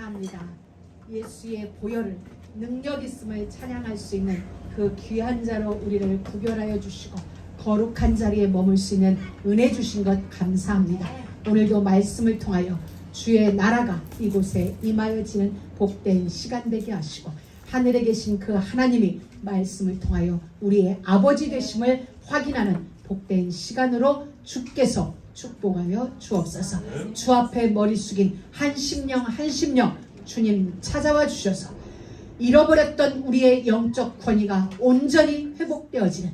감사합니다. 예수의 보혈을 능력 있음을 찬양할 수 있는 그 귀한 자로 우리를 구별하여 주시고 거룩한 자리에 머물 수 있는 은혜 주신 것 감사합니다. 오늘도 말씀을 통하여 주의 나라가 이곳에 임하여지는 복된 시간 되게 하시고 하늘에 계신 그 하나님이 말씀을 통하여 우리의 아버지 되심을 확인하는 복된 시간으로 주께서 축복하여 주옵소서. 주 앞에 머리 숙인 한 심령 한 심령 주님 찾아와 주셔서 잃어버렸던 우리의 영적 권위가 온전히 회복되어지는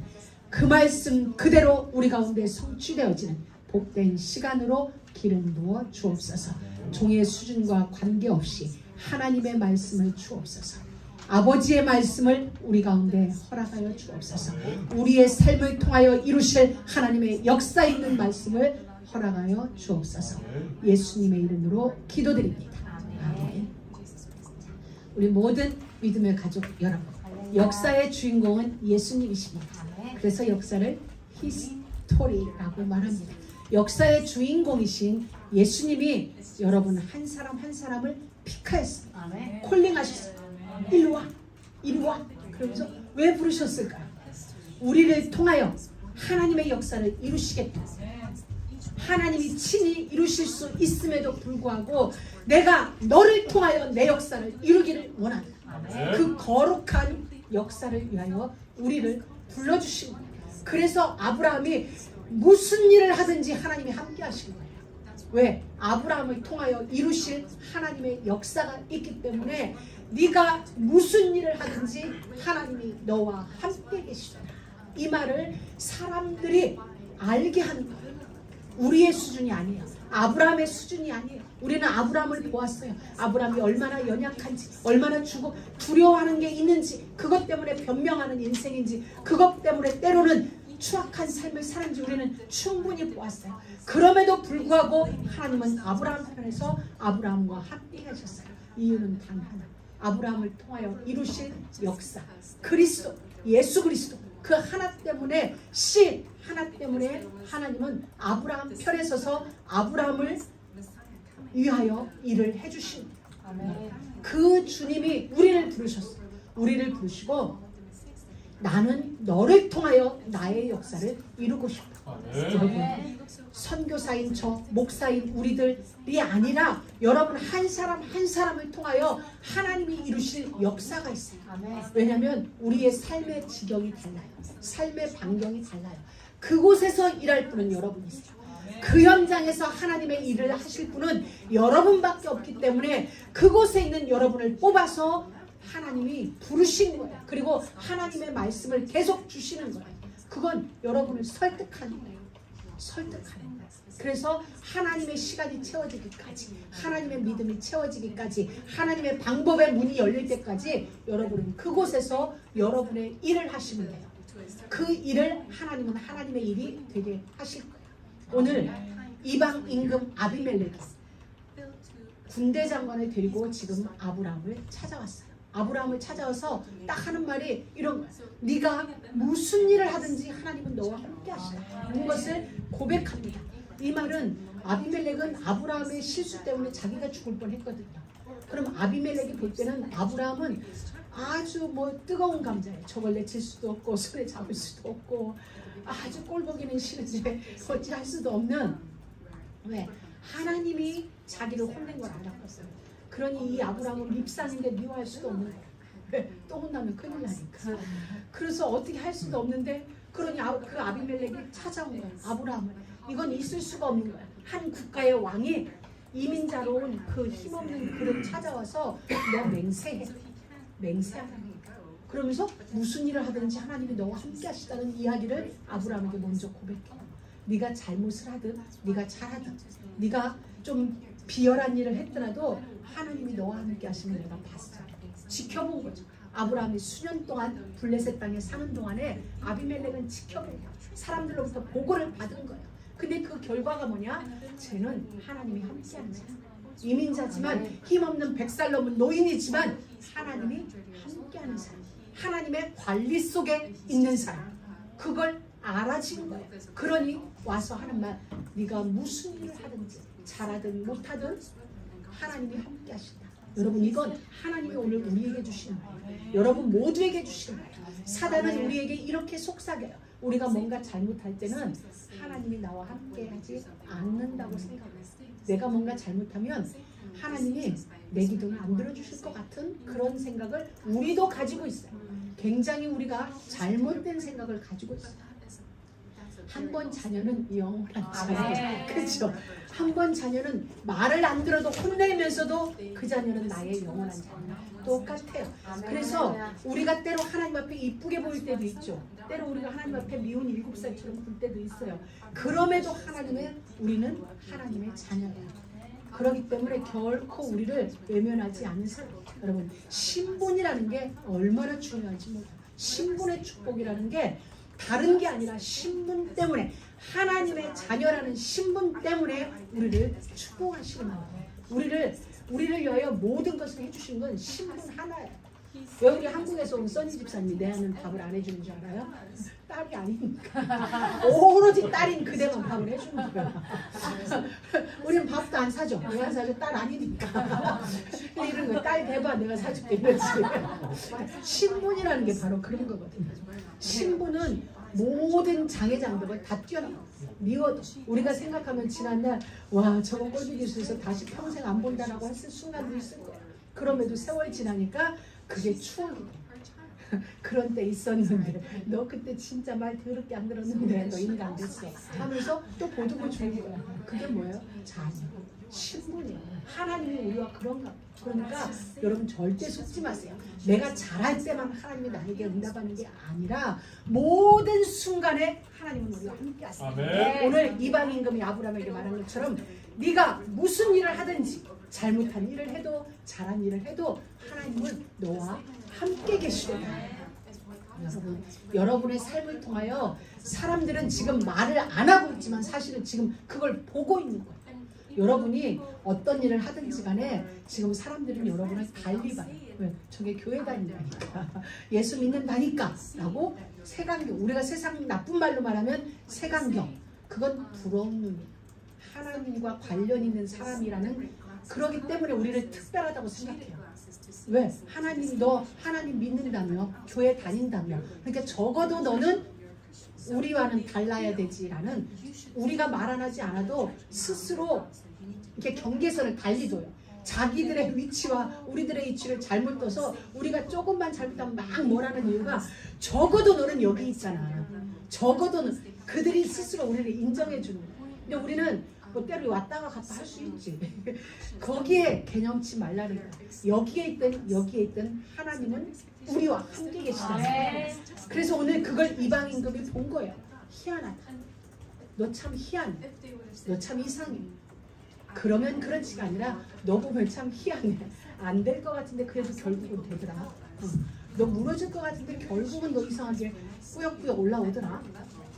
그 말씀 그대로 우리 가운데 성취되어지는 복된 시간으로 기름 부어 주옵소서. 종의 수준과 관계없이 하나님의 말씀을 주옵소서. 아버지의 말씀을 우리 가운데 허락하여 주옵소서. 우리의 삶을 통하여 이루실 하나님의 역사 있는 말씀을 허락하여 주옵소서. 예수님의 이름으로 기도드립니다. 아멘. 우리 모든 믿음의 가족 여러분, 역사의 주인공은 예수님이십니다. 그래서 역사를 히스토리라고 말합니다. 역사의 주인공이신 예수님이 여러분 한 사람 한 사람을 픽하였습니다. 콜링하셨어요. 이리 와, 이리 와. 그러면서 왜 부르셨을까요? 우리를 통하여 하나님의 역사를 이루시겠다. 하나님이 친히 이루실 수 있음에도 불구하고 내가 너를 통하여 내 역사를 이루기를 원한다. 그 거룩한 역사를 위하여 우리를 불러주신 거예요. 그래서 아브라함이 무슨 일을 하든지 하나님이 함께 하신 거예요. 왜? 아브라함을 통하여 이루실 하나님의 역사가 있기 때문에 네가 무슨 일을 하든지 하나님이 너와 함께 계시다. 이 말을 사람들이 알게 하는 거예요. 우리의 수준이 아니에요. 아브라함의 수준이 아니에요. 우리는 아브라함을 보았어요. 아브라함이 얼마나 연약한지, 얼마나 두려워하는 게 있는지, 그것 때문에 변명하는 인생인지, 그것 때문에 때로는 추악한 삶을 사는지 우리는 충분히 보았어요. 그럼에도 불구하고 하나님은 아브라함 편에서 아브라함과 함께 하셨어요. 이유는 단 하나. 아브라함을 통하여 이루실 역사, 그리스도, 예수 그리스도, 그 하나 때문에 씨 하나 때문에 하나님은 아브라함 편에 서서 아브라함을 위하여 일을 해주신 그 주님이 우리를 부르셨어요. 우리를 부르시고 나는 너를 통하여 나의 역사를 이루고 싶다. 여러분, 선교사인 저, 목사인 우리들이 아니라 여러분 한 사람 한 사람을 통하여 하나님이 이루실 역사가 있어요. 왜냐하면 우리의 삶의 지경이 달라요. 삶의 반경이 달라요. 그곳에서 일할 분은 여러분이세요. 그 현장에서 하나님의 일을 하실 분은 여러분밖에 없기 때문에 그곳에 있는 여러분을 뽑아서 하나님이 부르신 거예요. 그리고 하나님의 말씀을 계속 주시는 거예요. 그건 여러분을 설득하는 거예요. 설득하는 거예요. 그래서 하나님의 시간이 채워지기까지, 하나님의 믿음이 채워지기까지, 하나님의 방법의 문이 열릴 때까지 여러분은 그곳에서 여러분의 일을 하시면 돼요. 그 일을 하나님은 하나님의 일이 되게 하실 거예요. 오늘 이방 임금 아비멜렉이 군대 장관을 데리고 지금 아브라함을 찾아왔어요. 아브라함을 찾아와서 딱 하는 말이 이런 거예요. 네가 무슨 일을 하든지 하나님은 너와 함께 하시다. 이런 것을 고백합니다. 이 말은 아비멜렉은 아브라함의 실수 때문에 자기가 죽을 뻔했거든요. 그럼 아비멜렉이 볼 때는 아브라함은 아주 뜨거운 감자예요. 저걸 내칠 수도 없고 손에 잡을 수도 없고 아주 꼴보기는 싫은데 어찌할 수도 없는, 왜? 하나님이 자기를 혼낸 걸 알았거든요. 그러니 이 아브라함은 밉상인데 미워할 수도 없는 거야. 왜? 또 혼나면 큰일 나니까. 그래서 어떻게 할 수도 없는데 그러니 그 아비멜렉이 찾아온 거야. 아브라함을. 이건 있을 수가 없는 거야. 한 국가의 왕이 이민자로 온 그 힘없는 그를 찾아와서 너 맹세해. 맹세하라니까. 그러면서 무슨 일을 하든지 하나님이 너와 함께 하시다는 이야기를 아브라함에게 먼저 고백해요. 네가 잘못을 하든 네가 잘하든 네가 좀 비열한 일을 했더라도 하나님이 너와 함께 하시면 내가 봤어. 지켜본 거죠. 아브라함이 수년 동안 블레셋 땅에 사는 동안에 아비멜렉은 지켜본 거예요. 사람들로부터 보고를 받은 거예요. 근데 그 결과가 뭐냐? 쟤는 하나님이 함께 하는 거예요. 이민자지만 힘없는 백살 넘은 노인이지만 하나님이 함께 하는 사람, 하나님의 관리 속에 있는 사람, 그걸 알아진 거예요. 그러니 와서 하는 말, 네가 무슨 일을 하든지 잘하든 못하든 하나님이 함께 하신다. 여러분 이건 하나님이 오늘 우리에게 주시는 거예요. 여러분 모두에게 주시는 거예요. 사단은 우리에게 이렇게 속삭여요. 우리가 뭔가 잘못할 때는 하나님이 나와 함께 하지 않는다고 생각해요. 내가 뭔가 잘못하면 하나님이 내 기도는 안 들어주실 것 같은 그런 생각을 우리도 가지고 있어요. 굉장히 우리가 잘못된 생각을 가지고 있어요. 한 번 자녀는 영원한 자녀. 그렇죠. 한 번 자녀는 말을 안 들어도 혼내면서도 그 자녀는 나의 영원한 자녀. 똑같아요. 그래서 우리가 때로 하나님 앞에 이쁘게 보일 때도 있죠. 때로 우리가 하나님 앞에 미운 7살처럼 볼 때도 있어요. 그럼에도 우리는 하나님의 자녀예요. 그렇기 때문에 결코 우리를 외면하지 않는 사람. 여러분 신분이라는 게 얼마나 중요한지 몰라요. 신분의 축복이라는 게 다른 게 아니라 신분 때문에 하나님의 자녀라는 신분 때문에 우리를 축복하시는 거예요. 우리를 위하여 모든 것을 해주신 건 신분 하나예요. 왜 우리 한국에서 온 써니 집사님이 내 아는 밥을 안 해주는 줄 알아요? 딸이 아니니까. 오로지 딸인 그대만 밥을 해주는 거예요. 우리는 밥도 안 사줘. 왜 안 사줘? 딸 아니니까. 이런 거 딸 대봐 내가 사줄게 이러지. 신분이라는 게 바로 그런 거거든요. 신분은 모든 장애장벽을 다 뛰어넘어. 미워도 우리가 생각하면 지난날 와 저거 꼴보기 기술에서 다시 평생 안 본다라고 했을 순간도 있을 거예요. 그럼에도 세월 지나니까 그게 추억이 돼. 그런 때 있었는데 너 그때 진짜 말 더럽게 안 들었는데 너 인간 됐어 하면서 또 보듬어 주는 거야. 그게 뭐예요? 자녀, 신분이에요. 하나님이 우리와 그런가. 그러니까 여러분 절대 속지 마세요. 내가 잘할 때만 하나님이 나에게 응답하는 게 아니라 모든 순간에 하나님은 우리와 함께 하세요. 오늘 이방 임금이 아브라함에게 말한 것처럼 네가 무슨 일을 하든지 잘못한 일을 해도 잘한 일을 해도 하나님은 너와 함께 계시다. 여러분의 삶을 통하여 사람들은 지금 말을 안 하고 있지만 사실은 지금 그걸 보고 있는 거예요. 여러분이 어떤 일을 하든지 간에 지금 사람들은 여러분을 달리 봐요. 왜? 저게 교회 다닌다니까. 예수 믿는다니까 라고 색안경. 우리가 세상 나쁜 말로 말하면 색안경. 그건 부러운 눈이에요. 하나님과 관련 있는 사람이라는 그러기 때문에 우리를 특별하다고 생각해요. 왜? 너 하나님 믿는다며 교회 다닌다며 그러니까 적어도 너는 우리와는 달라야 되지라는 우리가 말 안 하지 않아도 스스로 이렇게 경계선을 달리 둬요. 자기들의 위치와 우리들의 위치를 잘못 둬서 우리가 조금만 잘못하면 막 뭐라는 이유가 적어도 너는 여기 있잖아. 적어도는 그들이 스스로 우리를 인정해 주는 거예요. 근데 우리는 뭐 때로 왔다가 갔다 할 수 있지. 거기에 개념치 말라는 거야. 여기에 있든 하나님은 우리와 함께 계시다. 그래서 오늘 그걸 이방 임금이 본 거예요. 희한하다. 너 참 희한해. 너 참 이상해. 그러면 그렇지가 아니라 너 보면 참 희한해. 안 될 것 같은데 그래도 결국은 되더라. 너 무너질 것 같은데 결국은 너 이상하게 꾸역꾸역 올라오더라.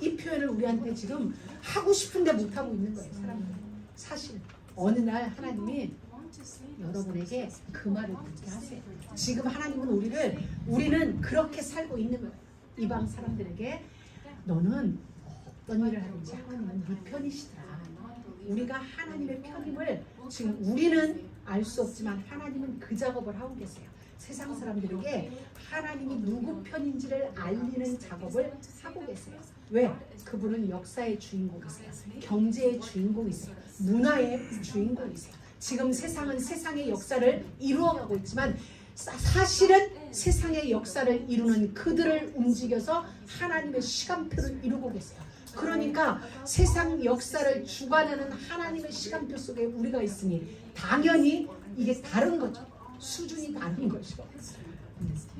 이 표현을 우리한테 지금 하고 싶은데 못하고 있는 거예요. 사람들은. 사실 어느 날 하나님이 여러분에게 그 말을 듣게 하세요. 지금 하나님은 우리는 그렇게 살고 있는 거예요. 이방 사람들에게 너는 어떤 일을 하든지 하나님은 네 편이시더라. 우리가 하나님의 편임을 지금 우리는 알 수 없지만 하나님은 그 작업을 하고 계세요. 세상 사람들에게 하나님이 누구 편인지를 알리는 작업을 하고 계세요. 왜? 그분은 역사의 주인공이세요. 경제의 주인공이세요. 문화의 주인공이세요. 지금 세상은 세상의 역사를 이루어가고 있지만 사실은 세상의 역사를 이루는 그들을 움직여서 하나님의 시간표를 이루고 계세요. 그러니까 세상 역사를 주관하는 하나님의 시간표 속에 우리가 있으니 당연히 이게 다른 거죠. 수준이 다른 거죠.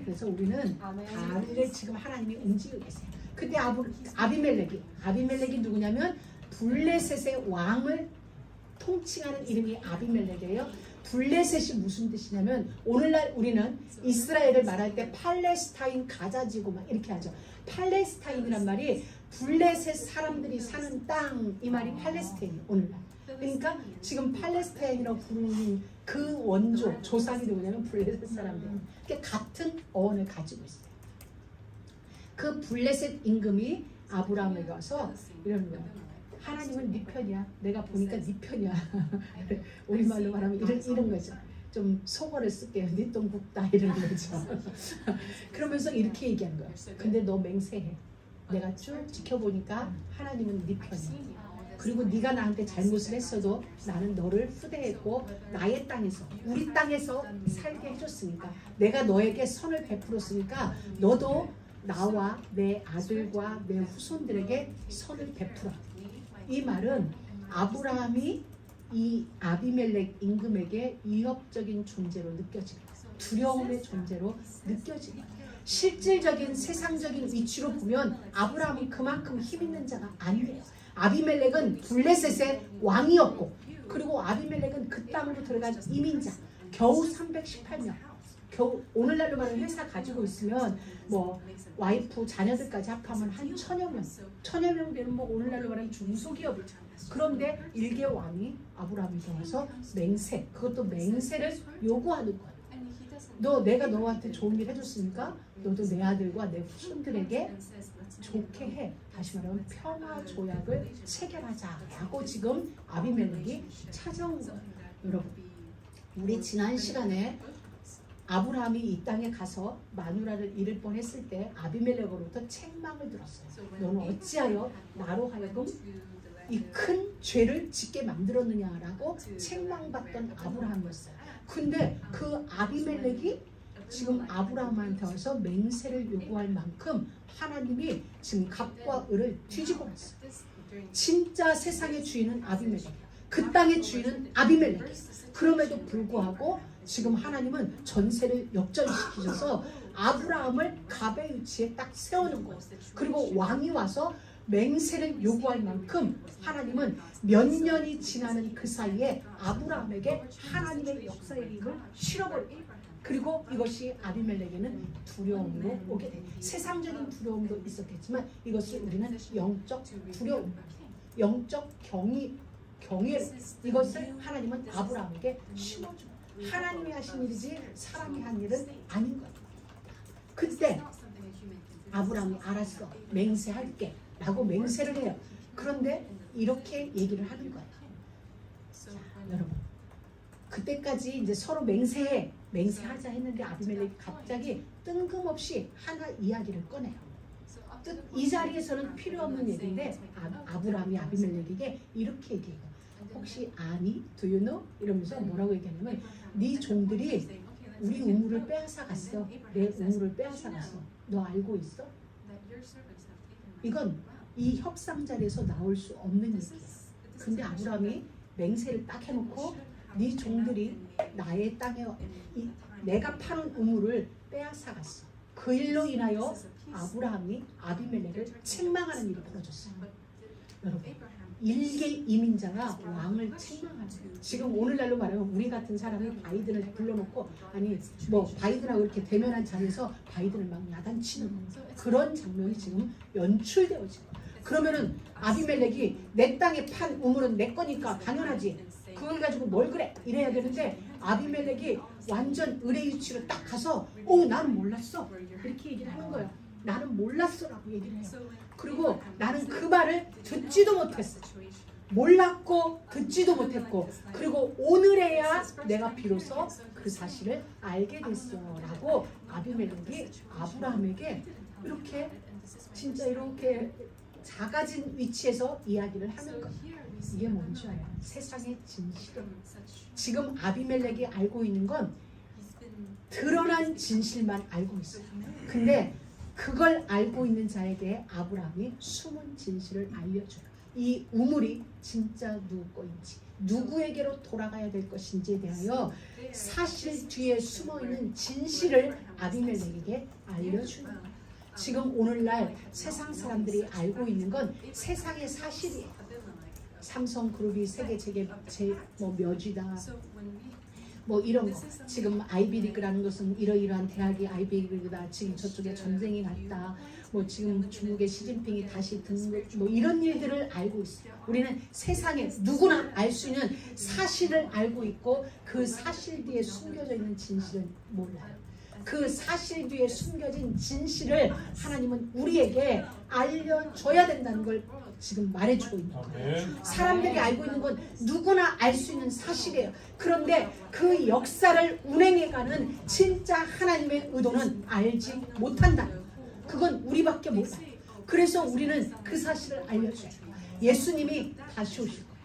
그래서 우리는 다르게 지금 하나님이 움직이고 계세요. 그때 아비멜렉이 누구냐면 블레셋의 왕을 통칭하는 이름이 아비멜렉이에요. 블레셋이 무슨 뜻이냐면 오늘날 우리는 이스라엘을 말할 때 팔레스타인 가자지구 막 이렇게 하죠. 팔레스타인이란 말이 블레셋 사람들이 사는 땅, 이 말이 팔레스타인이에요. 오늘날. 그러니까 지금 팔레스타인이라고 부르는 그 원조 조상이 누구냐면 블레셋 사람들. 그러니까 같은 어원을 가지고 있어요. 그 블레셋 임금이 아브라함에게 와서 이러는 거예요. 하나님은 네 편이야. 내가 보니까 네 편이야. 우리말로 말하면 이런 거죠. 좀 속어를 쓸게요. 네 똥 굽다 이러는 거죠. 그러면서 이렇게 얘기한 거예요. 근데 너 맹세해. 내가 쭉 지켜보니까 하나님은 네 편이야. 그리고 네가 나한테 잘못을 했어도 나는 너를 후대했고 나의 땅에서 우리 땅에서 살게 해줬으니까 내가 너에게 선을 베풀었으니까 너도 나와 내 아들과 내 후손들에게 선을 베풀어. 이 말은 아브라함이 이 아비멜렉 임금에게 위협적인 존재로 느껴집니다. 두려움의 존재로 느껴집니다. 실질적인 세상적인 위치로 보면 아브라함은 그만큼 힘 있는 자가 아니에요. 아비멜렉은 블레셋의 왕이었고 그리고 아비멜렉은 그 땅으로 들어간 이민자 겨우 318명. 겨우 오늘날로 말하면 회사 가지고 있으면 뭐 와이프 자녀들까지 합하면 한 1000여 명. 1000여 명 되는 뭐 오늘날로 말하면 중소기업이죠. 그런데 일개 왕이 아브라함이 들어와서 맹세, 그것도 맹세를 요구하는 거예요. 너 내가 너한테 좋은 일 해줬으니까 너도 내 아들과 내 후손들에게 좋게 해. 다시 말하면 평화 조약을 체결하자라고 지금 아비멜렉이 찾아온 거예요. 여러분, 우리 지난 시간에 아브라함이 이 땅에 가서 마누라를 잃을 뻔했을 때 아비멜렉으로부터 책망을 들었어요. 너는 어찌하여 나로 하여금 이 큰 죄를 짓게 만들었느냐라고 책망받던 아브라함이었어요. 근데 그 아비멜렉이 지금 아브라함한테 와서 맹세를 요구할 만큼 하나님이 지금 갑과 을을 뒤집어 놨어요. 진짜 세상의 주인은 아비멜렉, 그 땅의 주인은 아비멜렉. 그럼에도 불구하고 지금 하나님은 전세를 역전시키셔서 아브라함을 갑의 위치에 딱 세우는 거예요. 그리고 왕이 와서 맹세를 요구할 만큼 하나님은 몇 년이 지나는 그 사이에 아브라함에게 하나님의 역사의 힘을 실어버려요. 그리고 이것이 아비멜렉에는 두려움으로 오게 돼요. 세상적인 두려움도 있었겠지만 이것을 우리는 영적 두려움, 영적 경외로 이것을 하나님은 아브라함에게 심어줘요. 하나님이 하신 일이지 사람이 한 일은 아닌 거예요. 그때 아브라함이 알았어, 맹세할게 라고 맹세를 해요. 그런데 이렇게 얘기를 하는 거예요. 자, 여러분, 그때까지 이제 서로 맹세하자 했는데 아비멜렉이 갑자기 뜬금없이 하나 이야기를 꺼내요. 이 자리에서는 필요 없는 얘기인데 아브라함이 아비멜렉에게 이렇게 얘기해요. 혹시 아니? Do you know? 이러면서 뭐라고 얘기하냐면 네 종들이 우리 우물을 빼앗아 갔어. 내 우물을 빼앗아 갔어. 너 알고 있어? 이건 이 협상 자리에서 나올 수 없는 얘기예요. 근데 아브라함이 맹세를 딱 해놓고 네 종들이 나의 땅에 내가 파는 우물을 빼앗아 갔어. 그 일로 인하여 아브라함이 아비멜렉을 책망하는 일이 벌어졌어요. 여러분, 일개 이민자가 왕을 책망하는 거예요. 지금 오늘날로 말하면 우리 같은 사람이 바이든을 불러놓고 아니 뭐 바이든하고 이렇게 대면한 자리에서 바이든을 막 야단치는 그런 장면이 지금 연출되어지고, 그러면은 아비멜렉이 내 땅에 판 우물은 내 거니까 당연하지, 그걸 가지고 뭘 그래 이래야 되는데 아비멜렉이 완전 의뢰 위치로 딱 가서 나는 몰랐어 이렇게 얘기를 하는 거예요. 나는 몰랐어라고 얘기를 해요. 그리고 나는 그 말을 듣지도 못했어. 몰랐고 듣지도 못했고 그리고 오늘에야 내가 비로소 그 사실을 알게 됐어 라고 아비멜렉이 아브라함에게 이렇게 진짜 이렇게 작아진 위치에서 이야기를 하는 거예요. 이게 뭔지 알아요? 세상의 진실은 지금 아비멜렉이 알고 있는 건 드러난 진실만 알고 있어요. 근데 그걸 알고 있는 자에게 아브라함이 숨은 진실을 알려줘요. 이 우물이 진짜 누구 거인지, 누구에게로 돌아가야 될 것인지에 대하여 사실 뒤에 숨어있는 진실을 아비멜렉에게 알려주는 거예요. 지금 오늘날 세상 사람들이 알고 있는 건 세상의 사실이에요. 삼성그룹이 세계 뭐 몇이다, 뭐 이런 거. 지금 아이비리그라는 것은 이러이러한 대학이 아이비리그다. 지금 저쪽에 전쟁이 났다. 뭐 지금 중국의 시진핑이 다시 등록, 뭐 이런 일들을 알고 있어요. 우리는 세상에 누구나 알 수 있는 사실을 알고 있고 그 사실 뒤에 숨겨져 있는 진실은 몰라요. 그 사실 뒤에 숨겨진 진실을 하나님은 우리에게 알려줘야 된다는 걸 지금 말해주고 있는 거예요. 사람들이 알고 있는 건 누구나 알 수 있는 사실이에요. 그런데 그 역사를 운행해가는 진짜 하나님의 의도는 알지 못한다. 그건 우리밖에 몰라요. 그래서 우리는 그 사실을 알려줘요. 예수님이 다시 오실 거예요.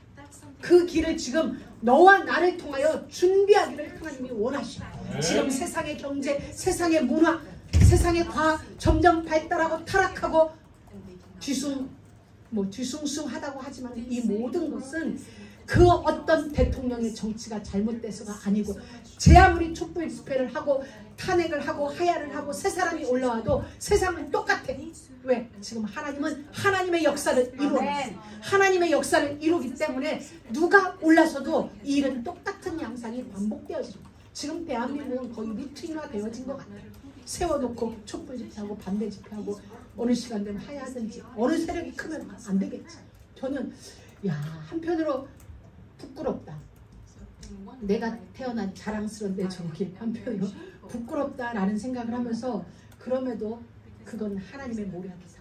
그 길을 지금 너와 나를 통하여 준비하기를 하나님이 원하시고, 지금 세상의 경제, 세상의 문화, 세상의 과학 점점 발달하고 타락하고 뒤숭숭하다고 하지만 이 모든 것은 그 어떤 대통령의 정치가 잘못돼서가 아니고, 제 아무리 촛불 집회를 하고 탄핵을 하고 하야를 하고 새 사람이 올라와도 세상은 똑같아. 왜? 지금 하나님은 하나님의 역사를 이루어 하나님의 역사를 이루기 때문에 누가 올라서도 이 일은 똑같은 양상이 반복되어지는 거예요. 지금 대한민국은 거의 루틴화 되어진 것 같아요. 세워놓고 촛불 집회하고 반대 집회하고 어느 시간 되면 하야하든지 어느 세력이 크면 안 되겠지. 저는 한편으로 부끄럽다. 내가 태어난 자랑스러운데 저기 한편으로 부끄럽다라는 생각을 하면서, 그럼에도 그건 하나님의 모략이다.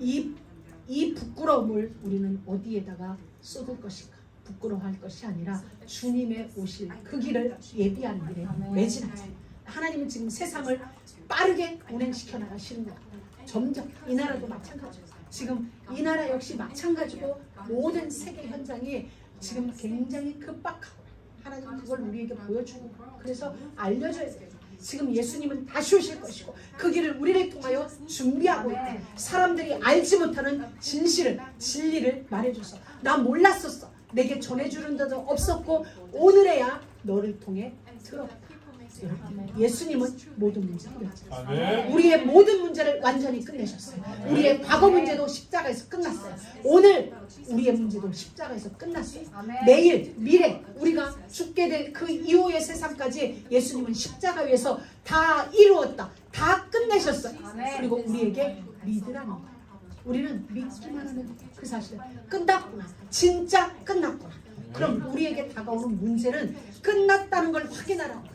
이 부끄러움을 우리는 어디에다가 쏟을 것인가? 부끄러워할 것이 아니라 주님의 오실 그 길을 예비하는 길에 매진하자. 하나님은 지금 세상을 빠르게 운행시켜 나가시는 거야. 점점 이 나라도 마찬가지고, 지금 이 나라 역시 마찬가지고, 모든 세계 현장이 지금 굉장히 급박하고, 하나님은 그걸 우리에게 보여주고, 그래서 알려줘야 돼요. 지금 예수님은 다시 오실 것이고 그 길을 우리를 통하여 준비하고 있다. 사람들이 알지 못하는 진실을, 진리를 말해줘서, 나 몰랐었어, 내게 전해주는 데도 없었고 오늘에야 너를 통해 들었다. 예수님은 모든 문제를 해결했어요. 우리의 모든 문제를 완전히 끝내셨어요. 우리의 과거 문제도 십자가에서 끝났어요. 오늘 우리의 문제도 십자가에서 끝났어요. 내일, 미래, 우리가 죽게 될 그 이후의 세상까지 예수님은 십자가 위에서 다 이루었다. 다 끝내셨어요. 그리고 우리에게 믿으라는 거예요. 우리는 믿기만 하면 그 사실을 끝났구나, 진짜 끝났구나. 그럼 우리에게 다가오는 문제는 끝났다는 걸 확인하라는 거예요.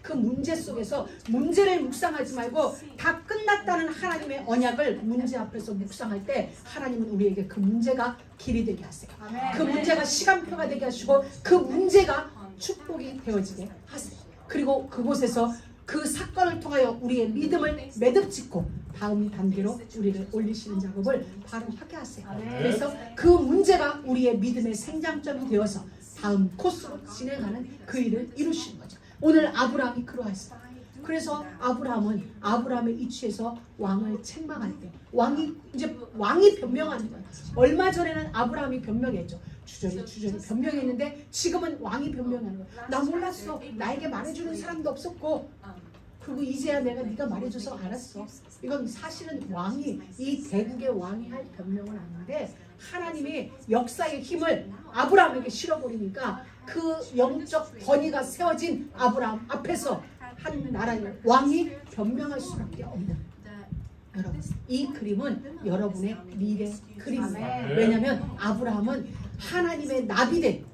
그 문제 속에서 문제를 묵상하지 말고 다 끝났다는 하나님의 언약을 문제 앞에서 묵상할 때, 하나님은 우리에게 그 문제가 길이 되게 하세요. 그 문제가 시간표가 되게 하시고 그 문제가 축복이 되어지게 하세요. 그리고 그곳에서 그 사건을 통하여 우리의 믿음을 매듭짓고 다음 단계로 우리를 올리시는 작업을 바로 하게 하세요. 그래서 그 문제가 우리의 믿음의 생장점이 되어서 다음 코스로 진행하는 그 일을 이루시는 거죠. 오늘 아브라함이 그러했어요. 그래서 아브라함의 이치에서 왕을 책망할 때 왕이 변명하는 거예요. 얼마 전에는 아브라함이 변명했죠. 주저리 변명했는데 지금은 왕이 변명하는 거예요. 나 몰랐어. 나에게 말해주는 사람도 없었고, 그리고 이제야 내가 네가 말해줘서 알았어. 이건 사실은 이 대국의 왕이 할 변명은 아닌데, 하나님이 역사의 힘을 아브라함에게 실어버리니까 그 영적 권위가 세워진 아브라함 앞에서 한 나라의 왕이 변명할 수밖에 없는, 여러분, 이 그림은 여러분의 미래 그림입니다. 왜냐하면 아브라함은 하나님의 나비된,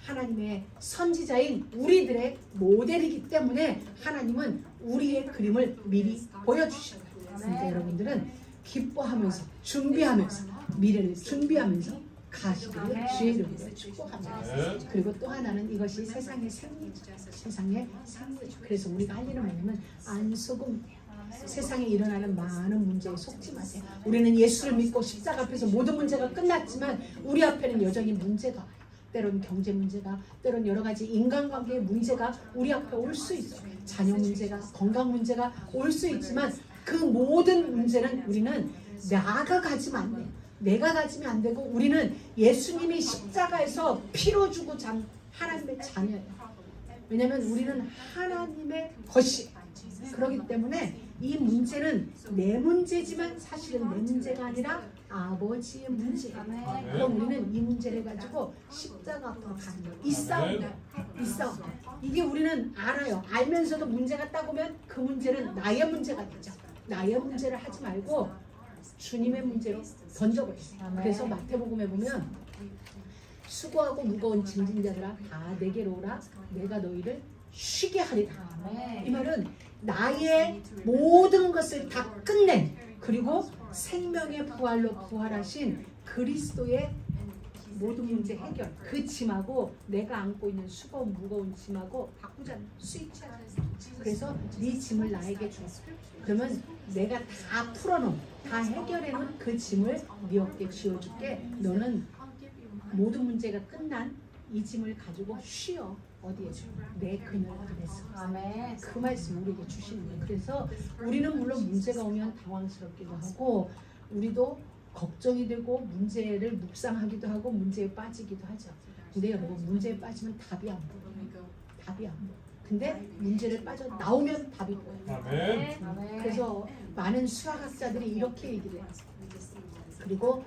하나님의 선지자인 우리들의 모델이기 때문에 하나님은 우리의 그림을 미리 보여주시는 거예요. 그러니까 여러분들은 기뻐하면서 준비하면서 미래를 준비하면서 가시기를 주의 이름으로 축복합니다. 그리고 또 하나는 이것이 세상의 생리죠. 세상의 생리죠. 그래서 우리가 할 일은 뭐냐면 안속으면 돼요. 세상에 일어나는 많은 문제에 속지 마세요. 우리는 예수를 믿고 십자가 앞에서 모든 문제가 끝났지만 우리 앞에는 여전히 문제가 와요. 때론 경제 문제가, 때론 여러 가지 인간관계의 문제가 우리 앞에 올 수 있어요. 자녀 문제가, 건강 문제가 올 수 있지만 그 모든 문제는 우리는 나가 가지면 안 돼요. 내가 가지면 안 되고, 우리는 예수님이 십자가에서 피로 주고 잔 하나님의 자녀예요. 왜냐하면 우리는 하나님의 것이, 그렇기 때문에 이 문제는 내 문제지만 사실은 내 문제가 아니라 아버지의 문제예요. 그럼 우리는 이 문제를 가지고 십자가 앞으로 가는 거예요. 이 싸움. 이게 우리는 알아요. 알면서도 문제가 딱 오면 그 문제는 나의 문제가 되죠. 나의 문제를 하지 말고 주님의 문제로 던져버렸어요. 그래서 마태복음에 보면 수고하고 무거운 짐진 자들아 다 내게로 오라, 내가 너희를 쉬게 하리라. 아멘. 이 말은 나의 모든 것을 다 끝낸, 그리고 생명의 부활로 부활하신 그리스도의 모든 문제 해결, 그 짐하고 내가 안고 있는 수고운 무거운 짐하고 바꾸잖아. 스위치하잖아. 그래서 네 짐을 나에게 줘. 그러면 내가 다 풀어놓은, 다 해결해놓은 그 짐을 네 어깨에 쥐어줄게. 너는 모든 문제가 끝난 이 짐을 가지고 쉬어. 어디에? 내 그늘 아래서. 아멘. 그 말씀 우리에게 주시는 거예요. 그래서 우리는 물론 문제가 오면 당황스럽기도 하고, 우리도 걱정이 되고 문제를 묵상하기도 하고 문제에 빠지기도 하죠. 근데 여러분, 문제에 빠지면 답이 안 보여요. 답이 안 보여. 근데 문제를 빠져 나오면 답이 보여요. 아멘. 아멘. 그래서 많은 수학학자들이 이렇게 얘기를 해요. 그리고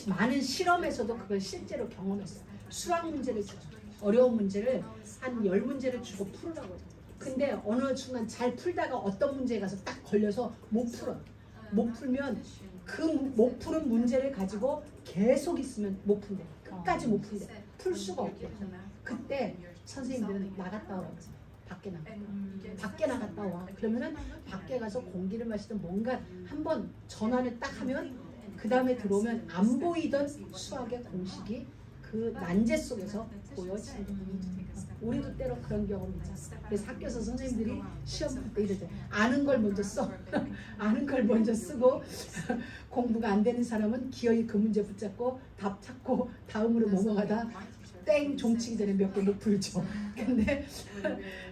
많은 실험에서도 그걸 실제로 경험했어요. 수학 문제를 줘. 어려운 문제를 한 10문제를 주고 풀으라고 해요. 근데 어느 순간 잘 풀다가 어떤 문제에 가서 딱 걸려서 못 풀어요. 못 풀면 그 못 푸는 문제를 가지고 계속 있으면 못 푼대. 끝까지 못 푼대. 풀 수가 없대. 그때 선생님들은 나갔다 오라고 해요. 밖에 나갔다 와. 그러면은 밖에 가서 공기를 마시든 뭔가 한번 전환을 딱 하면 그 다음에 들어오면 안 보이던 수학의 공식이 그 난제 속에서 보여지는 거예요. 우리도 때로 그런 경험이 있잖아. 그래서 학교에서 선생님들이 시험 볼 때 이러죠. 아는 걸 먼저 써. 아는 걸 먼저 쓰고 공부가 안 되는 사람은 기어이 그 문제 붙잡고 답 찾고 다음으로 넘어가다 땡 종치기 전에 몇 개 못 풀죠. 근데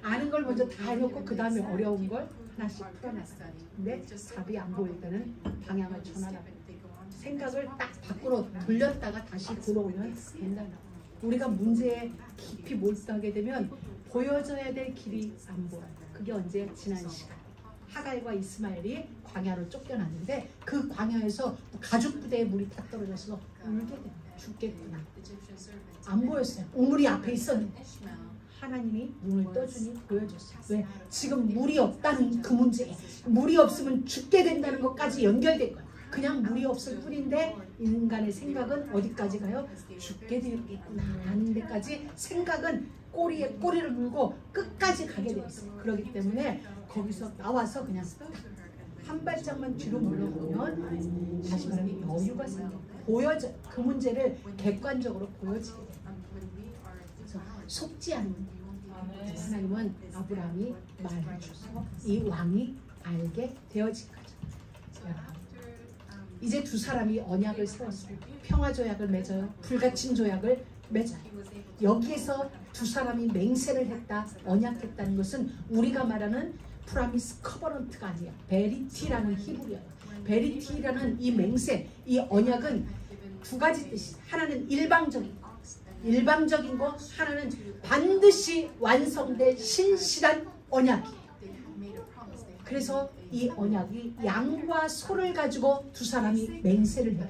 아는 걸 먼저 다 해놓고 그 다음에 어려운 걸 하나씩 풀어나가요. 근데 답이 안 보일 때는 방향을 전환하고 생각을 딱 밖으로 돌렸다가 다시 들어오면 된다는 거예요. 우리가 문제에 깊이 몰두하게 되면 보여져야 될 길이 안 보여요. 그게 언제? 지난 시간 하갈과 이스마엘이 광야로 쫓겨났는데 그 광야에서 가죽 부대에 물이 다 떨어져서 울게 됩니다. 죽겠구나. 안 보였어요. 우물이 앞에 있었는데 하나님이 눈을 떠주니 보여줬어요. 왜? 지금 물이 없다는 그 문제에 물이 없으면 죽게 된다는 것까지 연결된 거예요. 그냥 물이 없을 뿐인데 인간의 생각은 어디까지 가요? 죽게 되겠구나 하는 데까지 생각은 꼬리에 꼬리를 물고 끝까지 가게 돼 있어요. 그렇기 때문에 거기서 나와서 그냥 한 발짝만 뒤로 물러보면 다시 말하면 여유가 생겨 보여져. 그 문제를 객관적으로 보여지게 돼요. 그래서 속지 않는 거예요. 하나님은 아브라함이 말을 주셔서 이 왕이 알게 되어진 거죠. 이제 두 사람이 언약을 세웠어요. 평화조약을 맺어요. 불가침 조약을 맺어요. 여기에서 두 사람이 맹세를 했다, 언약했다는 것은 우리가 말하는 프라미스 커버넌트가 아니야. 베리티라는 히브리어예요. 베리티라는 이 맹세, 이 언약은 두 가지 뜻이. 하나는 일방적인 거, 일방적인 거. 하나는 반드시 완성될 신실한 언약이에요. 그래서 이 언약이 양과 소를 가지고 두 사람이 맹세를 해요.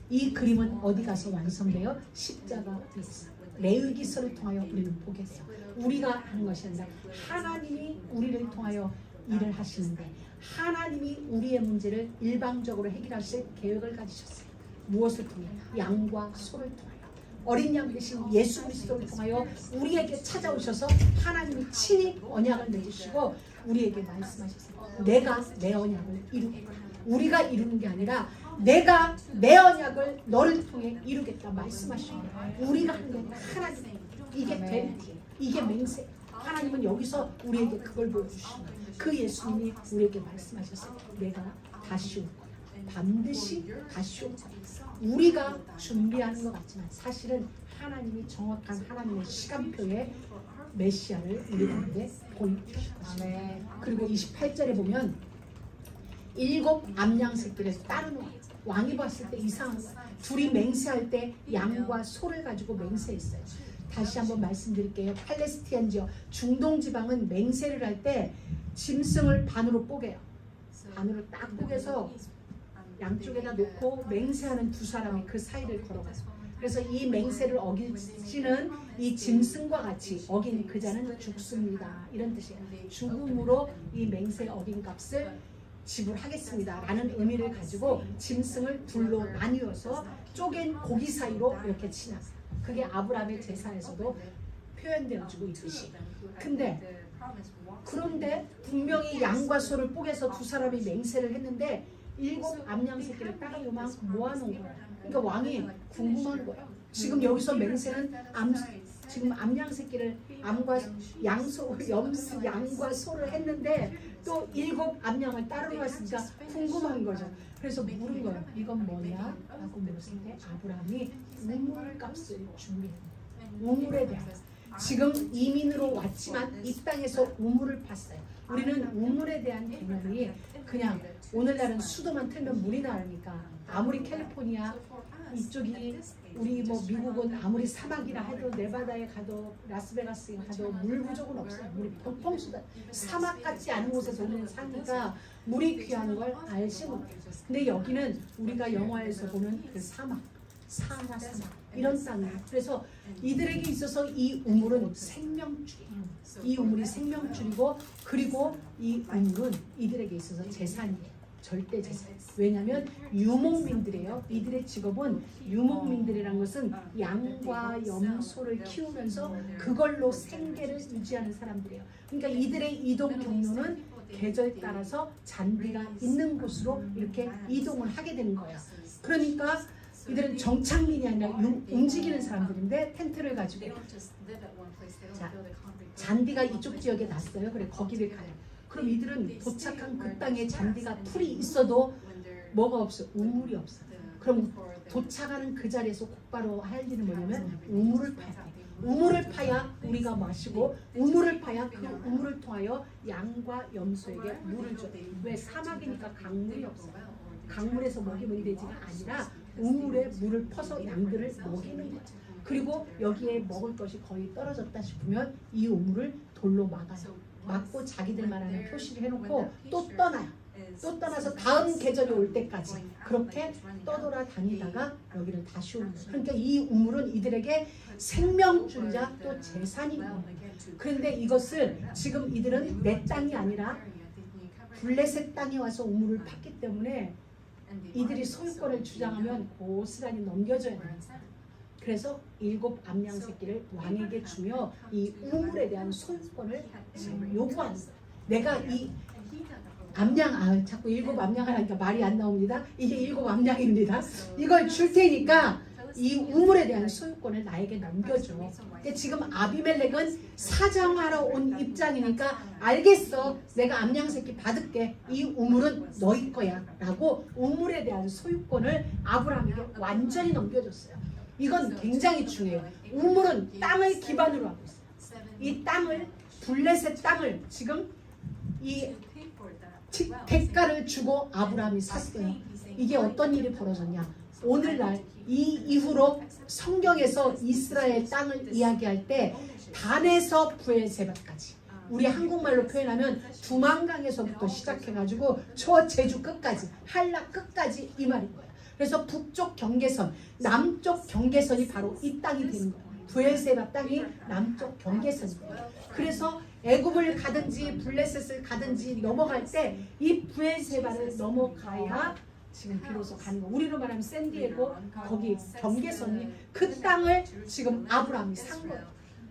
이 그림은 어디 가서 완성돼요? 십자가에서. 레위기서를 통하여 우리는 보겠어요. 우리가 하는 것이 아니라 하나님이 우리를 통하여 일을 하시는데 하나님이 우리의 문제를 일방적으로 해결하실 계획을 가지셨어요. 무엇을 통해? 양과 소를 통하여. 어린 양 대신 예수 그리스도를 통하여 우리에게 찾아오셔서 하나님이 친히 언약을 맺으시고 우리에게 말씀하셨어요. 내가 내 언약을 이루겠다. 우리가 이루는 게 아니라 내가 내 언약을 너를 통해 이루겠다 말씀하시는 거예요. 우리가 하는 건 하나님. 이게 베리티, 이게 맹세. 하나님은 여기서 우리에게 그걸 보여주시는 거예요. 그 예수님이 우리에게 말씀하셨어요. 내가 다시 올 거야. 반드시 다시 올 거야. 우리가 준비하는 것 같지만 사실은 하나님이 정확한 하나님의 시간표에 메시아를 우리 가운데 보여주실 것입니다. 그리고 28절에 보면 7 암양 새끼를 따르는 왕이 봤을 때 이상한 거야. 둘이 맹세할 때 양과 소를 가지고 맹세했어요. 다시 한번 말씀드릴게요. 팔레스티안 지역 중동 지방은 맹세를 할 때 짐승을 반으로 뽀개요. 반으로 딱 뽀개서 양쪽에다 놓고 맹세하는 두 사람이 그 사이를 걸어가요. 그래서 이 맹세를 어기시는 이 짐승과 같이 어긴 그 자는 죽습니다. 이런 뜻이에요. 죽음으로 이 맹세 어긴 값을 지불하겠습니다. 라는 의미를 가지고 짐승을 둘로 나뉘어서 쪼갠 고기 사이로 이렇게 지나가요. 그게 아브라함의 제사에서도 표현되어지고 있듯이. 그런데 분명히 양과 소를 뽀개서 두 사람이 맹세를 했는데 7 암양 새끼를 따라 요만큼 모아놓은 거야. 그러니까 왕이 궁금한 거야. 지금 여기서 맹세는 지금 암양 새끼를 양과 소를 했는데 또 7 암양을 따로 놓았으니까 궁금한 거죠. 그래서 물은 거예요. 이건 뭐냐? 라고 물었을 때 아브라함이 우물값을 준비했어요. 우물에 대한. 지금 이민으로 왔지만 이 땅에서 우물을 팠어요. 우리는 우물에 대한 개념이 그냥 오늘날은 수도만 틀면 물이 나오니까 아무리 캘리포니아 이쪽이 우리 뭐 미국은 아무리 사막이라 해도 네바다에 가도 라스베가스에 가도 물 부족은 없어요. 물이 폭풍수다. 사막 같지 않은 곳에서 우리는 사니까 물이 귀한 걸 알지 못해요. 근데 여기는 우리가 영화에서 보는 그 사막, 사하라 사막 이런 땅이에요. 그래서 이들에게 있어서 이 우물은 생명줄이에요. 이 우물이 생명줄이고 그리고 이 우물은 이들에게 있어서 재산이에요. 절대 재산. 왜냐하면 유목민들이에요. 이들의 직업은 유목민들이라는 것은 양과 염소를 키우면서 그걸로 생계를 유지하는 사람들이에요. 그러니까 이들의 이동 경로는 계절 따라서 잔디가 있는 곳으로 이렇게 이동을 하게 되는 거예요. 그러니까 이들은 정착민이 아니라 움직이는 사람들인데 텐트를 가지고 자, 잔디가 이쪽 지역에 났어요. 그래 거기를 가요. 그럼 이들은 도착한 그 땅에 잔디가 풀이 있어도 뭐가 없어? 우물이 없어. 그럼 도착하는 그 자리에서 곧바로 할 일은 뭐냐면 우물을 파야 돼. 우물을 파야 우리가 마시고 우물을 파야 그 우물을 통하여 양과 염소에게 물을 줘. 왜? 사막이니까 강물이 없어요. 강물에서 먹이면 되지가 아니라 우물에 물을 퍼서 양들을 먹이는 거예요. 그리고 여기에 먹을 것이 거의 떨어졌다 싶으면 이 우물을 돌로 막아요. 막고 자기들만 하는 표시를 해놓고 또 떠나요. 또 떠나서 다음 계절이 올 때까지 그렇게 떠돌아다니다가 여기를 다시 오는 거예요. 그러니까 이 우물은 이들에게 생명줄이자 또 재산이에요. 그런데 이것을 지금 이들은 내 땅이 아니라 블레셋 땅에 와서 우물을 팠기 때문에 이들이 소유권을 주장하면 고스란히 넘겨줘야 됩니다. 그래서 7 암양 새끼를 왕에게 주며 이 우물에 대한 소유권을 지금 요구하는 거예요. 내가 이 암양, 자꾸 7 암양을 하니까 말이 안 나옵니다. 이게 7 암양입니다. 이걸 줄 테니까 이 우물에 대한 소유권을 나에게 넘겨줘. 근데 지금 아비멜렉은 사정하러 온 입장이니까 알겠어. 내가 암양 새끼 받을게. 이 우물은 너희 거야. 라고 우물에 대한 소유권을 아브라함에게 완전히 넘겨줬어요. 이건 굉장히 중요해요. 우물은 땅을 기반으로 하고 있어요. 이 땅을 블레셋 땅을 지금 이 대가를 주고 아브라함이 샀어요. 이게 어떤 일이 벌어졌냐? 오늘날 이 이후로 성경에서 이스라엘 땅을 이야기할 때 단에서 브엘세바까지 우리 한국말로 표현하면 두만강에서부터 시작해가지고 저 제주 끝까지 한라 끝까지 이 말인 거예요. 그래서 북쪽 경계선, 남쪽 경계선이 바로 이 땅이 되는 거예요. 브엘세바 땅이 남쪽 경계선이에요. 그래서 애굽을 가든지 블레셋을 가든지 넘어갈 때 이 브엘세바를 넘어가야 지금 비로소 가는 거. 우리로 말하면 샌디에고 거기 경계선이 그 땅을 지금 아브라함이 산 거예요.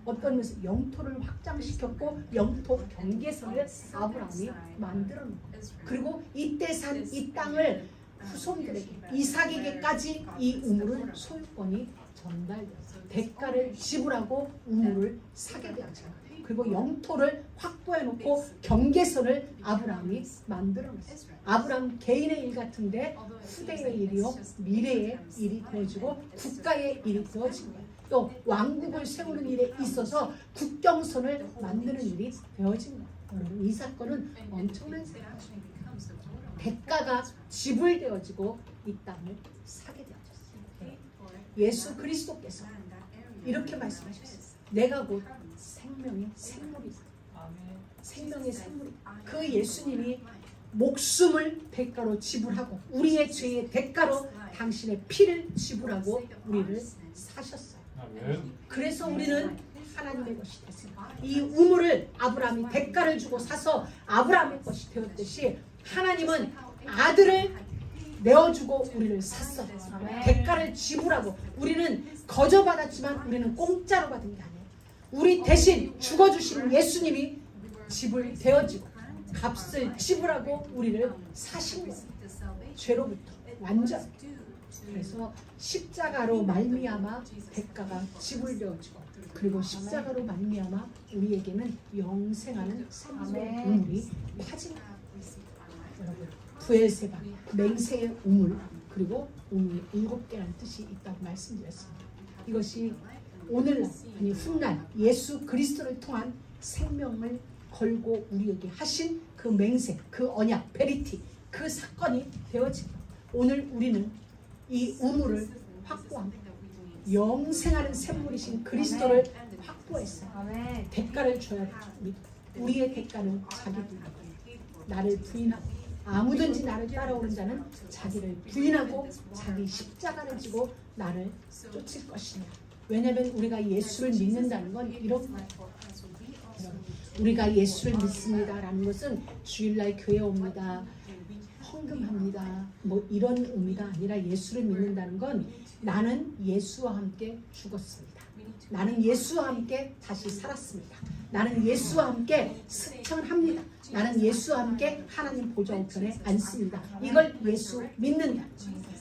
어떤 면에서 영토를 확장시켰고 영토 경계선을 아브라함이 만들어 놓은 거예요. 그리고 이때 산 이 땅을 후손들에게 이삭에게까지 이 우물은 소유권이 전달되었어요. 대가를 지불하고 우물을 사게 되었잖아요. 그리고 영토를 확보해 놓고 경계선을 아브라함이 만들어 놨어요. 아브라함 개인의 일 같은데 후대의 일이요 미래의 일이 되어지고 국가의 일이 되어진 거예요. 또 왕국을 세우는 일에 있어서 국경선을 만드는 일이 되어진 거예요. 이 사건은 엄청난 사건이에요. 대가가 지불되어지고 이 땅을 사게 되어졌어요. 예수 그리스도께서 이렇게 말씀하셨어요. 내가 곧 생명의 샘물이다. 생명의 샘물이. 그 예수님이 목숨을 대가로 지불하고 우리의 죄의 대가로 당신의 피를 지불하고 우리를 사셨어요. 그래서 우리는 하나님의 것이 됐습니다. 이 우물을 아브라함이 대가를 주고 사서 아브라함의 것이 되었듯이 하나님은 아들을 내어주고 우리를 샀어요. 대가를 지불하고 우리는 거저 받았지만 우리는 공짜로 받은 게 아니에요. 우리 대신 죽어주신 예수님이 집을 되어지고 값을 지불하고 우리를 사신 거예요. 죄로부터 완전. 그래서 십자가로 말미암아 대가가 지불되어지고 그리고 십자가로 말미암아 우리에게는 영생하는 생명의 우물이 파진 거예요. 여러분 부엘세바 맹세의 우물 그리고 우물이 7개라는 뜻이 있다고 말씀드렸습니다. 이것이 오늘날 아니 훗날 예수 그리스도를 통한 생명을 걸고 우리에게 하신 그 맹세, 그 언약, 베리티, 그 사건이 되어집니다. 오늘 우리는 이 우물을 확보합니다. 영생하는 샘물이신 그리스도를 확보했어요. 대가를 줘야 됩니다. 우리의 대가는 자기들. 나를 부인하고 아무든지 나를 따라오는 자는 자기를 부인하고 자기 십자가를 지고 나를 쫓을 것이냐. 왜냐하면 우리가 예수를 믿는다는 건 이런 거예요. 우리가 예수를 믿습니다라는 것은 주일날 교회 옵니다, 헌금합니다, 뭐 이런 의미가 아니라 예수를 믿는다는 건 나는 예수와 함께 죽었습니다. 나는 예수와 함께 다시 살았습니다. 나는 예수와 함께 승천합니다. 나는 예수와 함께 하나님 보좌 우편에 앉습니다. 이걸 예수 믿는다.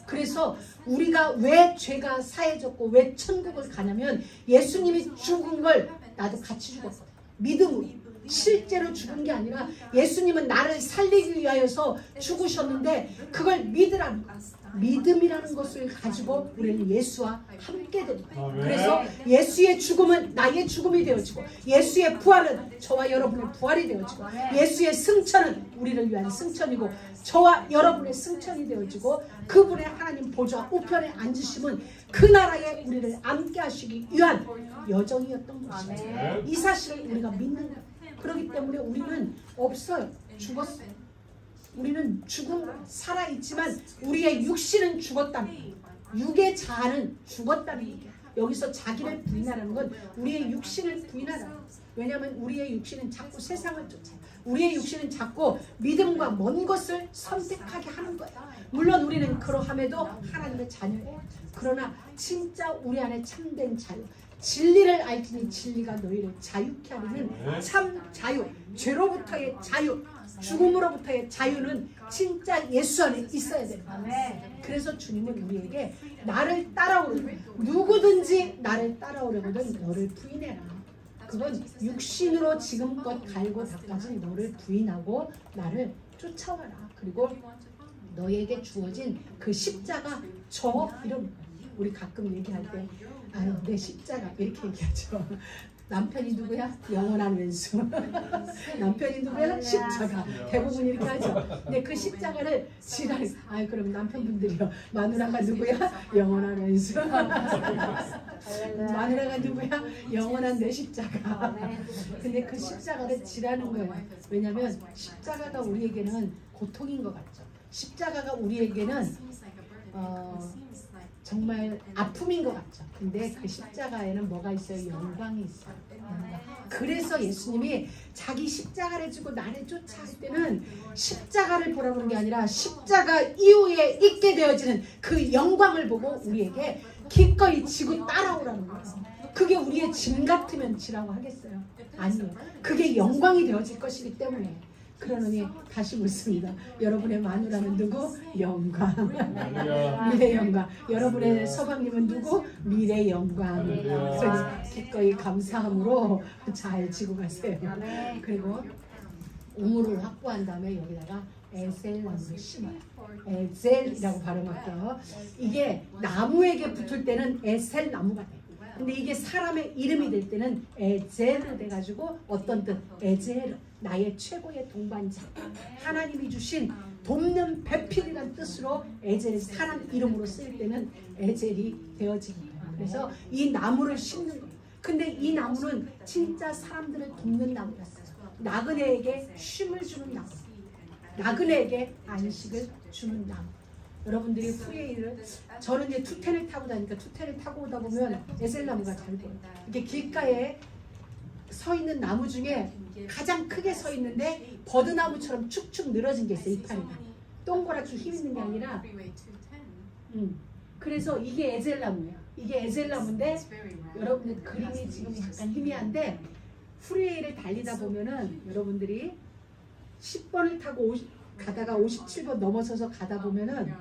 그래서 우리가 왜 죄가 사해졌고 왜 천국을 가냐면 예수님이 죽은 걸 나도 같이 죽었거든. 믿음으로. 실제로 죽은 게 아니라 예수님은 나를 살리기 위하여서 죽으셨는데 그걸 믿으라는 거야. 믿음이라는 것을 가지고 우리는 예수와 함께 됩니다. 그래서 예수의 죽음은 나의 죽음이 되어지고 예수의 부활은 저와 여러분의 부활이 되어지고 예수의 승천은 우리를 위한 승천이고 저와 여러분의 승천이 되어지고 그분의 하나님 보좌 우편에 앉으심은 그 나라에 우리를 앉게 하시기 위한 여정이었던 것입니다. 이 사실을 우리가 믿는 거예요. 그렇기 때문에 우리는 없어요. 죽었어요. 우리는 죽은 거예요. 살아있지만 우리의 육신은 죽었다는 거예요. 육의 자아는 죽었다는 얘기예요. 여기서 자기를 부인하라는 건 우리의 육신을 부인하라는 거예요. 왜냐하면 우리의 육신은 자꾸 세상을 쫓아요. 우리의 육신은 자꾸 믿음과 먼 것을 선택하게 하는 거예요. 물론 우리는 그러함에도 하나님의 자녀예요. 그러나 진짜 우리 안에 참된 자유, 진리를 알지니 진리가 너희를 자유케 하리는 참 자유, 죄로부터의 자유, 죽음으로부터의 자유는 진짜 예수 안에 있어야 됩니다. 그래서 주님은 우리에게 나를 따라오려면 누구든지 나를 따라오려거든 너를 부인해라. 그건 육신으로 지금껏 갈고 닦아진 너를 부인하고 나를 쫓아와라. 그리고 너에게 주어진 그 십자가 저 이런 거예요. 우리 가끔 얘기할 때 아유 내 십자가 이렇게 얘기하죠. 남편이 누구야? 영원한 왼수. 남편이 누구야? 십자가. 대부분 이렇게 하죠. 근데 그 십자가를 지랄. 아이 그럼 남편분들이요. 마누라가 누구야? 영원한 왼수. 마누라가 누구야? 영원한 내 십자가. 근데 그 십자가를 지라는 거예요. 왜냐하면 십자가가 우리에게는 고통인 것 같죠. 십자가가 우리에게는 정말 아픔인 것 같죠. 근데 그 십자가에는 뭐가 있어요? 영광이 있어요. 그래서 예수님이 자기 십자가를 지고 나를 쫓아할 때는 십자가를 보라는 게 아니라 십자가 이후에 있게 되어지는 그 영광을 보고 우리에게 기꺼이 지고 따라오라는 거예요. 그게 우리의 짐 같으면 지라고 하겠어요? 아니요. 그게 영광이 되어질 것이기 때문에. 그러느니 다시 묻습니다. 여러분의 마누라는 누구? 영광. 미래 영광. 여러분의 서방님은 누구? 미래 영광. 그래서 기꺼이 감사함으로 잘 지고 가세요. 그리고 우물을 확보한 다음에 여기다가 에셀 나무를 심어요. 에셀이라고 발음할게요. 이게 나무에게 붙을 때는 에셀 나무가 돼요. 근데 이게 사람의 이름이 될 때는 에제르 돼가지고 어떤 뜻? 에제르, 나의 최고의 동반자. 하나님이 주신 돕는 배필이라는 뜻으로 에젤이 사람 이름으로 쓰일 때는 에젤이 되어집니다. 그래서 이 나무를 심는 거예요. 근데 이 나무는 진짜 사람들을 돕는 나무였어요. 나그네에게 쉼을 주는 나무, 나그네에게 안식을 주는 나무. 여러분들이 후레이를 저는 이제 투텐을 타고 다니까 투텐을 타고 오다 보면 에셀나무가 잘 보여요. 이게 길가에 서 있는 나무 중에 가장 크게 서 있는데 버드나무처럼 축축 늘어진 게 있어요. 이파리가 동그랗게 힘 있는 게 아니라 그래서 이게 에셀나무예요. 이게 에셀나무인데 여러분들 그림이 지금 약간 희미한데 프리웨이를 달리다 보면은 여러분들이 10번을 타고 가다가 57번 넘어서서 가다 보면은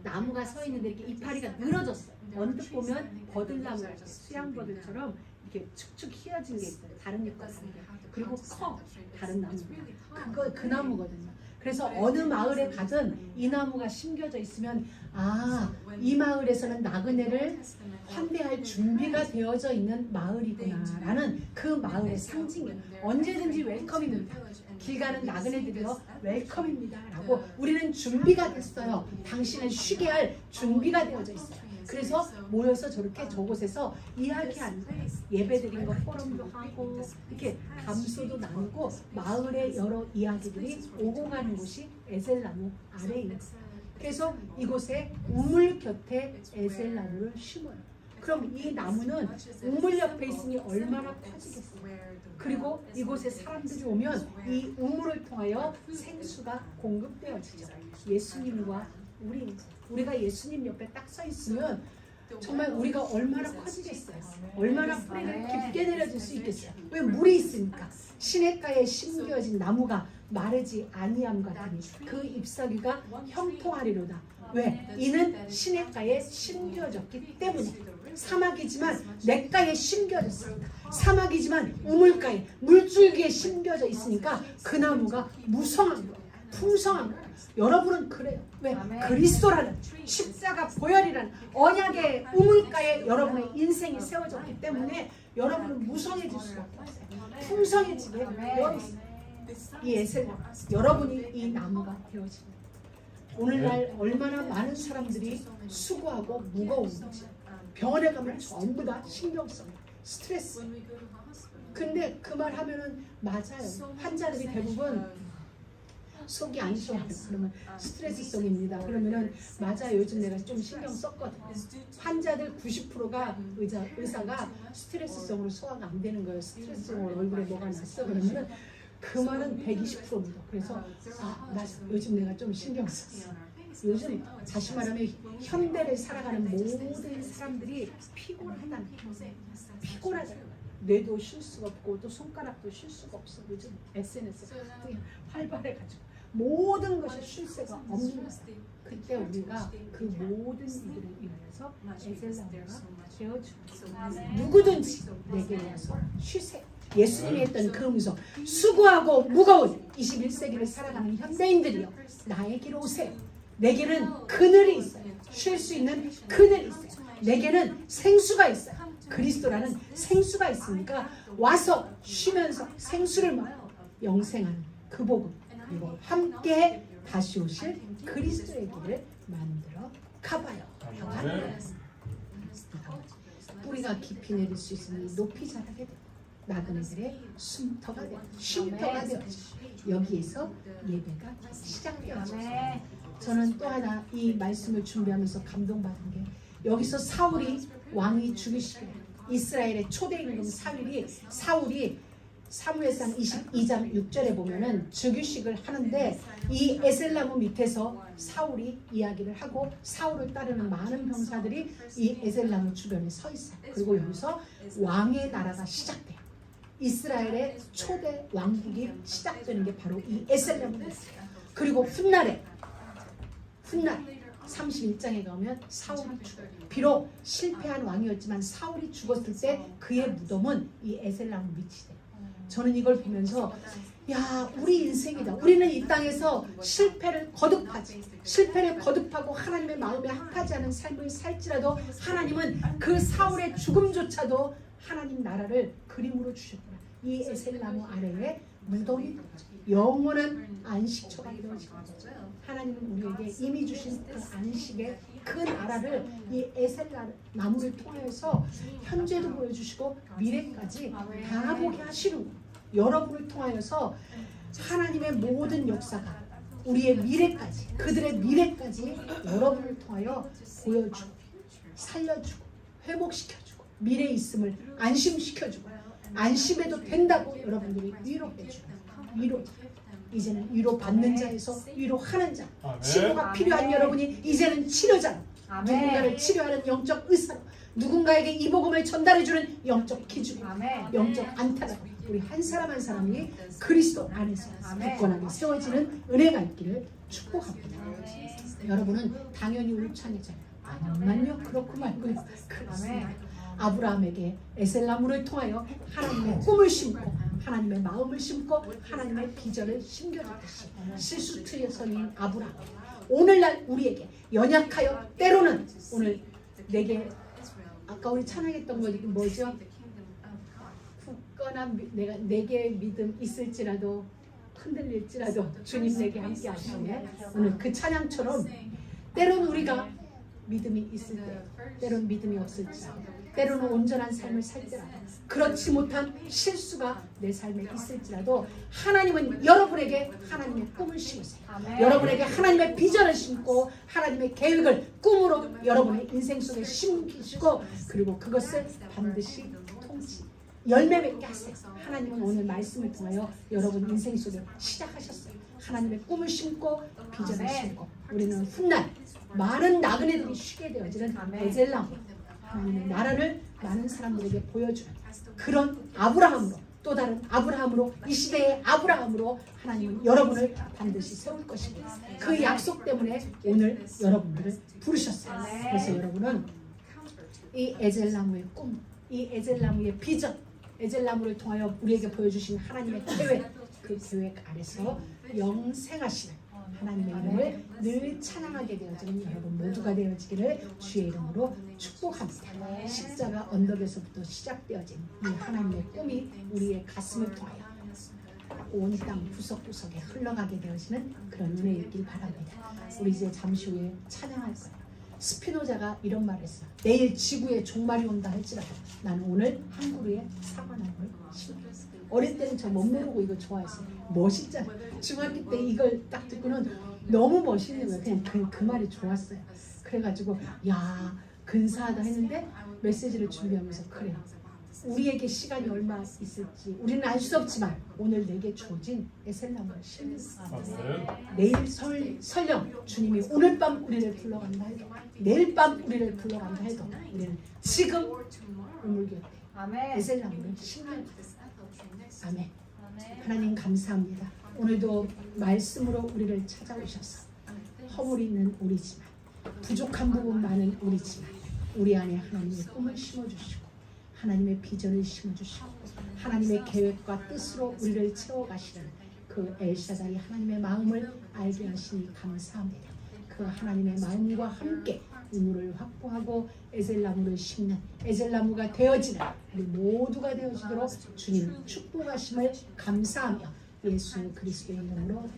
나무가 서 있는데 이렇게 이파리가 늘어졌어요. 언뜻 보면 버들나무 같아요. 수양버들처럼 이렇게 축축 휘어진 게 있어요. 다른 잎과 다르게. 그리고 커 다른 나무가 그 나무거든요. 그래서 어느 마을에 가든 이 나무가 심겨져 있으면 아, 이 마을에서는 나그네를 환대할 준비가 되어져 있는 마을이구나라는 그 마을의 상징이에요. 언제든지 웰컴입니다. 길 가는 나그네들이요 웰컴입니다 라고 우리는 준비가 됐어요. 당신은 쉬게 할 준비가 되어져 있어요. 그래서 모여서 저렇게 저곳에서 이야기하는 거예요. 예배드린 거 포럼도 하고 이렇게 담소도 나누고 마을의 여러 이야기들이 오고 가는 곳이 에셀나무 아래에 있는 거예요. 그래서 이곳에 우물 곁에 에셀나무를 심어요. 그럼 이 나무는 우물 옆에 있으니 얼마나 커지겠어요. 그리고 이곳에 사람들이 오면 이 우물을 통하여 생수가 공급되어지죠. 예수님과 우리가 예수님 옆에 딱 서 있으면 정말 우리가 얼마나 커지겠어요. 얼마나 뿌리를 깊게 내려줄 수 있겠어요. 왜 물이 있으니까. 시냇가에 심겨진 나무가 마르지 아니함 같으니 그 잎사귀가 형통하리로다. 왜? 이는 시냇가에 심겨졌기 때문에. 사막이지만 냇가에 심겨졌습니다. 사막이지만 우물가에 물줄기에 심겨져 있으니까 그 나무가 무성한 거예요. 풍성한 거예요. 여러분은 그래요. 왜? 그리스도라는 십자가 보혈이라는 언약의 우물가에 여러분의 인생이 세워졌기 때문에 여러분은 무성해질 수밖에 없어요. 풍성해지게 되어 있어요. 이 에셀나무, 여러분이 이 나무가 되어집니다. 오늘날 얼마나 많은 사람들이 수고하고 무거운 거지. 병원에 가면 전부 다 신경 써요. 스트레스. 근데 그 말 하면은 맞아요. 환자들이 대부분 속이 안 좋아요. 그러면 스트레스성입니다. 그러면은 맞아요. 요즘 내가 좀 신경 썼거든. 환자들 90%가 의사가 스트레스성으로 소화가 안 되는 거예요. 스트레스성으로 얼굴에 뭐가 났어. 그러면은 그 말은 120%입니다. 그래서 맞아. 요즘 내가 좀 신경 썼어. 요즘 다시 말하면 현대를 살아가는 모든 사람들이 피곤하다는 거예요. 피곤하다는 거예요. 뇌도 쉴 수가 없고 또 손가락도 쉴 수가 없어. 요즘 SNS 활발해가지고 모든 것이 쉴 새가 없는 거예요. 그때 우리가 그 모든 일들을 인하여서 에셀나무가 되어주고 누구든지 내게 와서 쉬세요. 예수님이 했던 그 음성, 수고하고 무거운 21세기를 살아가는 현대인들이요, 나에게로 오세요. 내게는 그늘이 있어요. 쉴 수 있는 그늘이 있어요. 내게는 생수가 있어요. 그리스도라는 생수가 있으니까 와서 쉬면서 생수를 먹고 영생하는 그 복음, 그리고 함께 다시 오실 그리스도의 길을 만들어 가봐요. 뿌리가 깊이 내릴 수 있으니 높이 자라게 되고 나그네들의 숨터가 되고 쉼터가 되어지고 여기에서 예배가 시작되어지고 저는 또 하나 이 말씀을 준비하면서 감동받은 게 여기서 사울이 왕이 죽이시고 이스라엘의 초대 임금 사울이 사무엘상 22장 6절에 보면은 즉위식을 하는데 이 에셀나무 밑에서 사울이 이야기를 하고 사울을 따르는 많은 병사들이 이 에셀나무 주변에 서 있어요. 그리고 여기서 왕의 나라가 시작돼요. 이스라엘의 초대 왕국이 시작되는 게 바로 이 에셀나무였어요. 그리고 훗날 31장에 가면 사울이 죽어요. 비록 실패한 왕이었지만 사울이 죽었을 때 그의 무덤은 이 에셀나무 밑이 돼요. 저는 이걸 보면서 야, 우리 인생이다. 우리는 이 땅에서 실패를 거듭하고 하나님의 마음에 합하지 않은 삶을 살지라도 하나님은 그 사울의 죽음조차도 하나님 나라를 그림으로 주셨구나. 이 에셀나무 아래에 무덤이 영원한 안식처가 되어지고 하나님은 우리에게 이미 주신 그 안식의 그 나라를 이 에셀나무를 통해서 현재도 보여주시고 미래까지 다 보게 하시는 거예요. 여러분을 통하여서 하나님의 모든 역사가 우리의 미래까지, 그들의 미래까지 여러분을 통하여 보여주고 살려주고 회복시켜주고 미래에 있음을 안심시켜주고 안심해도 된다고 여러분들이 위로해주고 이제는 위로 받는 자에서 위로하는 자, 치료가 필요한 여러분이 이제는 치료자, 아멘. 누군가를 치료하는 영적 의사로, 누군가에게 이 복음을 전달해주는 영적 기준, 아멘. 영적 안타로 우리 한 사람 한 사람이 그리스도 안에서 아멘. 굳건하게 세워지는 은혜가 있기를 축복합니다. 여러분은 당연히 울창이잖아요. 아니만요 그렇고 말고요. 그렇습니다. 아브라함에게 에셀나무를 통하여 하나님의 꿈을 심고 하나님의 마음을 심고 하나님의 비전을 심겨주듯이 실수트의 선인 아브라함, 오늘날 우리에게 연약하여 때로는 오늘 내게 아까 우리 찬양했던 거 뭐죠? 굳건한 내게 믿음 있을지라도 흔들릴지라도 주님 내게 함께 하시네. 오늘 그 찬양처럼 때로는 우리가 믿음이 있을 때, 때로는 믿음이 없을지라도, 때로는 온전한 삶을 살 때라도, 그렇지 못한 실수가 내 삶에 있을지라도 하나님은 여러분에게 하나님의 꿈을 심으세요. 아멘. 여러분에게 하나님의 비전을 심고 하나님의 계획을 꿈으로 여러분의 인생 속에 심기시고, 그리고 그것을 반드시 통치 열매 맺게 하세요. 하나님은 오늘 말씀을 통하여 여러분 인생 속에 시작하셨어요. 하나님의 꿈을 심고 비전을 심고 우리는 훗날 많은 나그네들이 쉬게 되어지는 에젤나무, 하나님의 나라를 많은 사람들에게 보여주는 그런 아브라함으로, 또 다른 아브라함으로, 이 시대의 아브라함으로 하나님은 여러분을 반드시 세울 것입니다. 그 약속 때문에 오늘 여러분들을 부르셨어요. 그래서 여러분은 이 에젤나무의 꿈, 이 에젤나무의 비전, 에젤나무를 통하여 우리에게 보여주신 하나님의 계획, 그 계획 아래서 영생하시는 하나님의 이름을 늘 찬양하게 되어지는 여러분 모두가 되어지기를 주의 이름으로 축복합니다. 십자가 언덕에서부터 시작되어진 이 하나님의 꿈이 우리의 가슴을 통하여 온 땅 구석구석에 흘러가게 되어지는 그런 은혜 있길 바랍니다. 우리 이제 잠시 후에 찬양할 거예요. 스피노자가 이런 말을 했어요. 내일 지구에 종말이 온다 할지라도 나는 오늘 한 그루의 사과나무를 심겠어. 어릴 때는 저 못 모르고 이거 좋아했어요. 멋있잖아요. 중학교 때 이걸 딱 듣고는 너무 멋있는 거예요. 그냥 그 말이 좋았어요. 그래가지고 야 근사하다 했는데 메시지를 준비하면서 그래요. 우리에게 시간이 얼마 있을지 우리는 알 수 없지만 오늘 내게 주어진 에셀나무를 심는 내일 설령 주님이 오늘 밤 우리를 불러간다 해도, 내일 밤 우리를 불러간다 해도 우리는 지금 우물 곁에 에셀나무를 심는 아멘. 하나님 감사합니다. 오늘도 말씀으로 우리를 찾아오셔서 허물 있는 우리지만, 부족한 부분 많은 우리지만 우리 안에 하나님의 꿈을 심어주시고 하나님의 비전을 심어주시고 하나님의 계획과 뜻으로 우리를 채워가시는 그 엘샤다이 하나님의 마음을 알게 하시니 감사합니다. 그 하나님의 마음과 함께 우물을 확보하고 에셀나무를 심는 에셀나무가 되어지는 우리 모두가 되어지도록 주님 축복하심을 감사하며 예수 그리스도의 이름으로